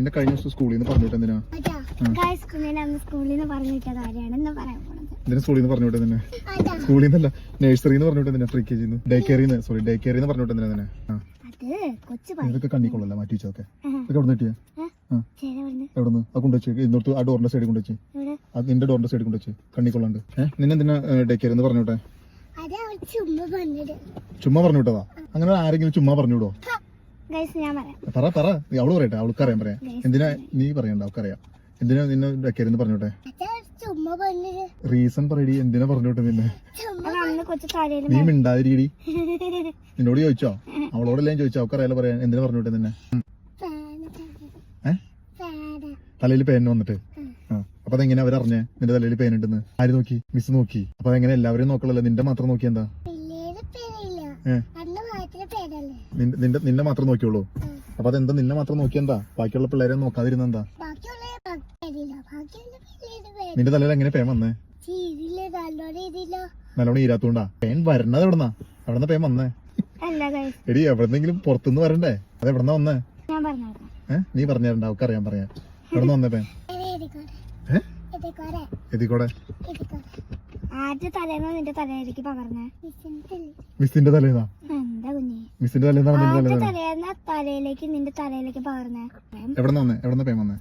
നിന്റെ കഴിഞ്ഞ ദിവസം സ്കൂളിൽ നിന്ന് പറഞ്ഞു വിട്ടെ എന്തിനാ? സ്കൂളിൽ നിന്ന് പറഞ്ഞു വിട്ട കാര്യമാണ് പറയാൻ പോണത്. എന്തിനാ സ്കൂളിൽ നിന്ന് പറഞ്ഞു വിട്ടെ തന്നെ? സ്കൂളിൽ നിന്നല്ല, നഴ്സറിന്ന് പറഞ്ഞു വിട്ടെ ഡേ കെജിന്ന്, ഡേ കെയറിന്ന് പറഞ്ഞു വിട്ടെ തന്നെ. ഇതൊക്കെ കണ്ണിക്കൊള്ളല്ല മാറ്റി വെച്ചതൊക്കെ. ഇതൊക്കെ എവിടെ കിട്ടിയാ? എവിടുന്ന്? ആ കൊണ്ടുവച്ച് ഇന്നോട്ട് ആ ഡോറിന്റെ സൈഡിൽ കൊണ്ടുവച്ച്, നിന്റെ ഡോറിന്റെ സൈഡിൽ കൊണ്ടുവച്ച് കണ്ണിക്കൊള്ളാണ്ട്. നിന്നെന്തിനാ ഡേ കെയറിന്ന് പറഞ്ഞു വിട്ടെ? ചുമ്മാ പറഞ്ഞു വിട്ടതാ? അങ്ങനെ ആരെങ്കിലും ചുമ്മാ പറഞ്ഞു വിടോ? പറ നീ അവള് പറയട്ടെ, അവൾക്കറിയാൻ പറയാം. എന്തിനാ നീ പറയണ്ട, അവൾക്കറിയാം. എന്തിനാ നിന്നെ ഡെക്കരുന്ന് പറഞ്ഞോട്ടെ? റീസൺ പറയടി, എന്തിനാ പറഞ്ഞോട്ടെ നിന്നെ? നീ മിണ്ടാതിരിക്കടി. നിന്നോട് ചോദിച്ചോ? അവളോടെല്ലാം ചോദിച്ചോ? അവൾക്കറിയാലോ പറയാൻ. എന്തിനാ പറഞ്ഞോട്ടെ നിന്നെ? തലയിൽ പേൻ വന്നിട്ട് അപ്പൊ അതെങ്ങനെ അവരറിഞ്ഞേ നിന്റെ തലയിൽ പേൻ ഉണ്ടെന്ന്? ആര് നോക്കി? മിസ് നോക്കി. അപ്പൊ അതെങ്ങനെ എല്ലാവരും നോക്കണല്ലോ, നിന്റെ മാത്രം നോക്കി എന്താ? നിന്നെ മാത്രം നോക്കിയുള്ളൂ. അപ്പൊ അതെന്താ നിന്നെ മാത്രം നോക്കിയെന്താ? ബാക്കിയുള്ള പിള്ളേരെ നോക്കാതിരുന്നെന്താ? നിന്റെ തലയിൽ എങ്ങനെ പേൻ വന്നേ? നല്ലോണം ഈരാത്തോണ്ടാ? പേൻ വരണത് എവിടെന്നാ? എവിടെന്നാ പേൻ വന്നേ? എടി എവിടെന്നെങ്കിലും പുറത്തുനിന്ന് വരണ്ടേ? അത് എവിടെന്നാ വന്നേ? നീ പറഞ്ഞേരണ്ട, അവക്കറിയാൻ പറയാ. എവിടെന്ന് വന്നേ പേൻ? എതിക്കോടെ? മിസ്സിന്റെ തലേന്നാ? മിസ്സിന്റെ തലേന്നാ എവിടെന്നാ വന്നേ? എവിടെന്നാ പേൻ വന്നേ?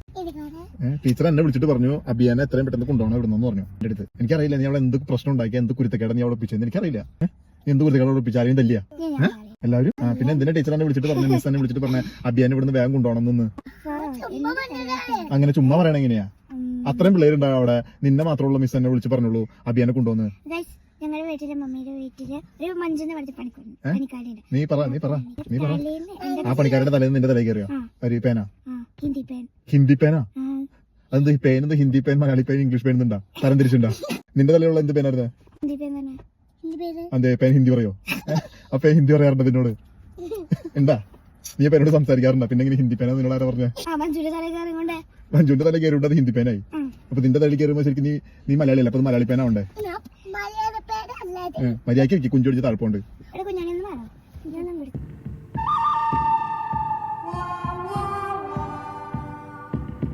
ടീച്ചർ എന്നെ വിളിച്ചിട്ട് പറഞ്ഞു അബിയാനെ എത്രയും പെട്ടെന്ന് കൊണ്ടുപോകണം എവിടെന്നു പറഞ്ഞു എന്റെ അടുത്ത്. എനിക്കറിയില്ല നീ അവിടെ എന്ത് പ്രശ്നം ഉണ്ടാക്കി, എന്ത് കുരുത്തക്കേടാ നീ അവിടെ ഒപ്പിച്ചത് എനിക്കറിയില്ല. എന്ത് കുരുത്തക്കേടാ ഒപ്പിച്ച? ആരെയും തല്ലിയ എല്ലാവരും? പിന്നെ എന്തിനാ ടീച്ചർ എന്നെ വിളിച്ചിട്ട് പറഞ്ഞു, മിസ് എന്നെ വിളിച്ചിട്ട് പറഞ്ഞ അബിയാനെ ഇവിടുന്ന് വേഗം കൊണ്ടുപോകണം എന്ന്? അങ്ങനെ ചുമ്മാ പറയണ എങ്ങനെയാ? അത്രയും പിള്ളേരുണ്ടാവും അവിടെ, നിന്നെ മാത്രമുള്ള മിസ് എന്നെ വിളിച്ച് പറഞ്ഞോളൂ അബിയാനെ കൊണ്ടുവന്ന്. ഞങ്ങളുടെ വീട്ടിലെ മമ്മിയുടെ വീട്ടില് ഒരു മഞ്ജുന്ന് പറഞ്ഞ പണിക്കാരുണ്ട്. നീ പറ ആ പണിക്കാരുടെ തലേന്ന് നിന്റെ തലയിൽ കയറിയോ ഒരു പേനാ? ഹിന്ദി പേനാ? അതെന്ത് പേൻ? എന്ത് ഹിന്ദി പേൻ, മലയാളി പേൻ, ഇംഗ്ലീഷ് പേൻ എന്താ തരം തിരിച്ചുണ്ടാ? നിന്റെ തലയിലുള്ള എന്ത് പേനായിരുന്നേ? അതെ, പേൻ ഹിന്ദി പറയോ? ആ പേൻ ഹിന്ദി പറയാറുണ്ട് നിന്നോട്? എന്താ നീ പേനോട് സംസാരിക്കാറുണ്ടോ? പിന്നെ ഇങ്ങനെ ഹിന്ദി പേനാ നിന്നോട് ആരാ പറഞ്ഞേ? മഞ്ജുവിന്റെ തല കയറിയിട്ട് അത് ഹിന്ദി പേനായി. അപ്പൊ നിന്റെ തലയിൽ കയറുമ്പോ ശരിക്കും നീ മലയാളിയല്ല, അപ്പൊ മലയാളി പേനാ ഉണ്ടേ? മര്യാദക്ക് കുഞ്ചൊടിച്ച് താഴ്പോണ്ട്.